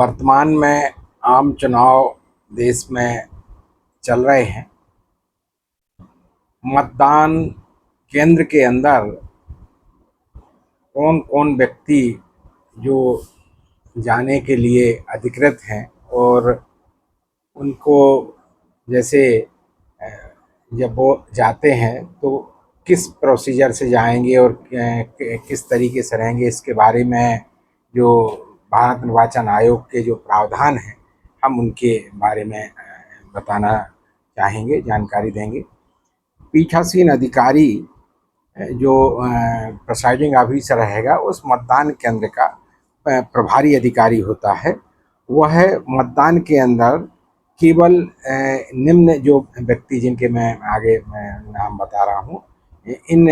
वर्तमान में आम चुनाव देश में चल रहे हैं। मतदान केंद्र के अंदर कौन कौन व्यक्ति जो जाने के लिए अधिकृत हैं और उनको जैसे अ, जब वो जाते हैं तो किस प्रोसीजर से जाएंगे और किस तरीके से रहेंगे, इसके बारे में जो भारत निर्वाचन आयोग के जो प्रावधान हैं हम उनके बारे में बताना चाहेंगे, जानकारी देंगे। पीठासीन अधिकारी जो प्रिसाइडिंग ऑफिसर रहेगा उस मतदान केंद्र का प्रभारी अधिकारी होता है। वह मतदान के अंदर केवल निम्न जो व्यक्ति जिनके मैं आगे नाम बता रहा हूँ, इन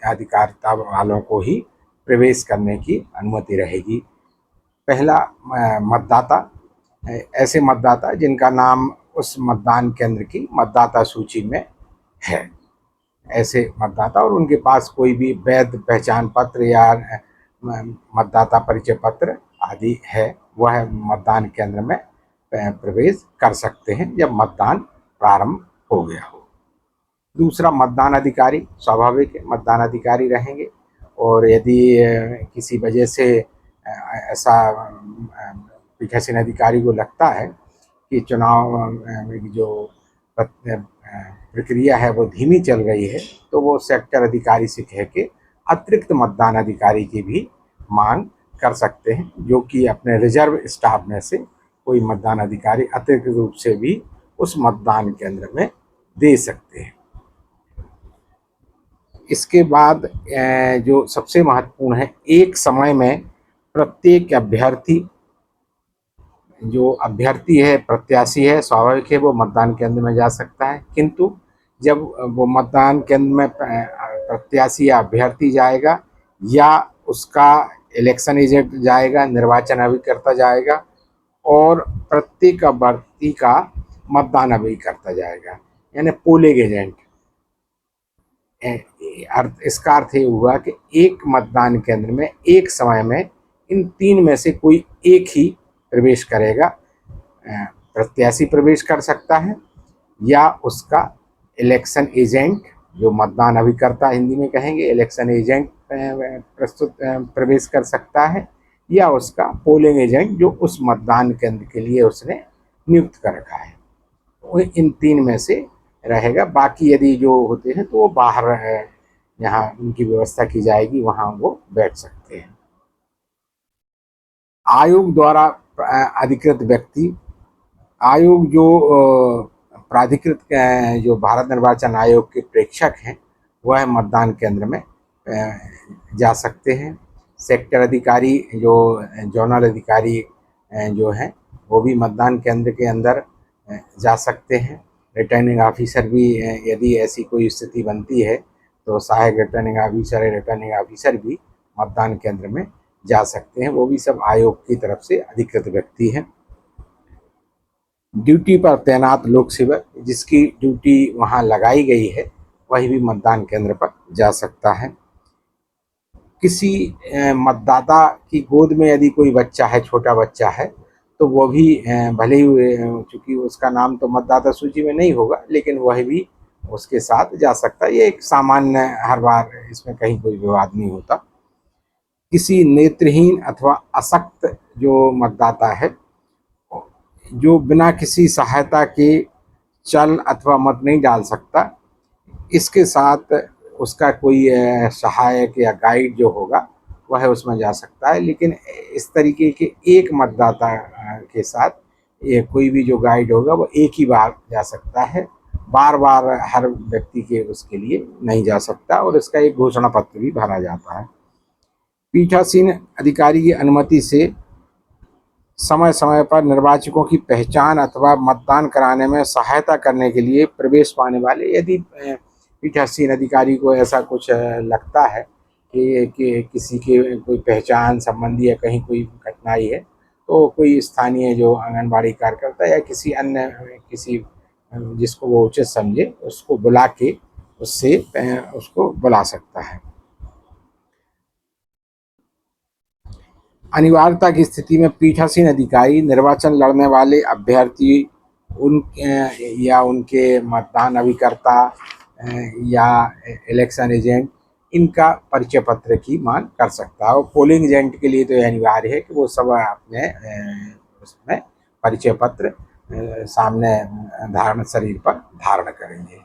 अधिकारिता वालों को ही प्रवेश करने की अनुमति रहेगी। पहला मतदाता, ऐसे मतदाता जिनका नाम उस मतदान केंद्र की मतदाता सूची में है, ऐसे मतदाता और उनके पास कोई भी वैध पहचान पत्र या मतदाता परिचय पत्र आदि है, वह मतदान केंद्र में प्रवेश कर सकते हैं जब मतदान प्रारंभ हो गया हो। दूसरा, मतदान अधिकारी, स्वाभाविक मतदान अधिकारी रहेंगे और यदि किसी वजह से ऐसा पीठासीन अधिकारी को लगता है कि चुनाव की जो प्रक्रिया है वो धीमी चल रही है तो वो सेक्टर अधिकारी से कह के अतिरिक्त मतदान अधिकारी की भी मांग कर सकते हैं, जो कि अपने रिजर्व स्टाफ में से कोई मतदान अधिकारी अतिरिक्त रूप से भी उस मतदान केंद्र में दे सकते हैं। इसके बाद जो सबसे महत्वपूर्ण है, एक समय में प्रत्येक अभ्यर्थी, जो अभ्यर्थी है, प्रत्याशी है, स्वाभाविक है वो मतदान केंद्र में जा सकता है, किंतु जब वो मतदान केंद्र में प्रत्याशी या अभ्यर्थी जाएगा या उसका इलेक्शन एजेंट जाएगा, निर्वाचन अभिकर्ता जाएगा और प्रत्येक अभ्यर्थी का मतदान अभिकर्ता जाएगा, यानी पोलिंग एजेंट। इसका अर्थ ये हुआ कि एक मतदान केंद्र में एक समय में इन तीन में से कोई एक ही प्रवेश करेगा। प्रत्याशी प्रवेश कर सकता है या उसका इलेक्शन एजेंट, जो मतदान अभिकर्ता हिंदी में कहेंगे, इलेक्शन एजेंट प्रवेश कर सकता है, या उसका पोलिंग एजेंट जो उस मतदान केंद्र के लिए उसने नियुक्त कर रखा है, वो इन तीन में से रहेगा। बाकी यदि जो होते हैं तो वो बाहर यहाँ उनकी व्यवस्था की जाएगी, वहाँ वो बैठ सकते हैं। आयोग द्वारा अधिकृत व्यक्ति, आयोग जो प्राधिकृत जो भारत निर्वाचन आयोग के प्रेक्षक हैं वह मतदान केंद्र में जा सकते हैं। सेक्टर अधिकारी, जो जोनल अधिकारी जो हैं वो भी मतदान केंद्र के अंदर जा सकते हैं। रिटर्निंग ऑफिसर भी, यदि ऐसी कोई स्थिति बनती है तो सहायक रिटर्निंग ऑफिसर या रिटर्निंग ऑफिसर भी मतदान केंद्र में जा सकते हैं, वो भी सब आयोग की तरफ से अधिकृत व्यक्ति हैं। ड्यूटी पर तैनात लोक सेवक, जिसकी ड्यूटी वहाँ लगाई गई है, वही भी मतदान केंद्र पर जा सकता है। किसी मतदाता की गोद में यदि कोई बच्चा है, छोटा बच्चा है, तो वो भी भले ही चूँकि उसका नाम तो मतदाता सूची में नहीं होगा, लेकिन वह भी उसके साथ जा सकता है। ये एक सामान्य, हर बार इसमें कहीं कोई विवाद नहीं होता। किसी नेत्रहीन अथवा अशक्त जो मतदाता है, जो बिना किसी सहायता के चल अथवा मत नहीं डाल सकता, इसके साथ उसका कोई सहायक या गाइड जो होगा वह उसमें जा सकता है। लेकिन इस तरीके के एक मतदाता के साथ ये कोई भी जो गाइड होगा वो एक ही बार जा सकता है, बार बार हर व्यक्ति के उसके लिए नहीं जा सकता, और इसका एक घोषणा पत्र भी भरा जाता है। पीठासीन अधिकारी की अनुमति से समय समय पर निर्वाचकों की पहचान अथवा मतदान कराने में सहायता करने के लिए प्रवेश पाने वाले, यदि पीठासीन अधिकारी को ऐसा कुछ लगता है कि किसी के कोई पहचान संबंधी या कहीं कोई कठिनाई है, तो कोई स्थानीय जो आंगनबाड़ी कार्यकर्ता या किसी अन्य किसी जिसको वो उचित समझे उसको बुला के उससे उसको बुला सकता है। अनिवार्यता की स्थिति में पीठासीन अधिकारी निर्वाचन लड़ने वाले अभ्यर्थी उन या उनके मतदान अभिकर्ता या इलेक्शन एजेंट इनका परिचय पत्र की मांग कर सकता है। और पोलिंग एजेंट के लिए तो यह अनिवार्य है कि वो सब अपने उसमें परिचय पत्र सामने धारण शरीर पर धारण करेंगे।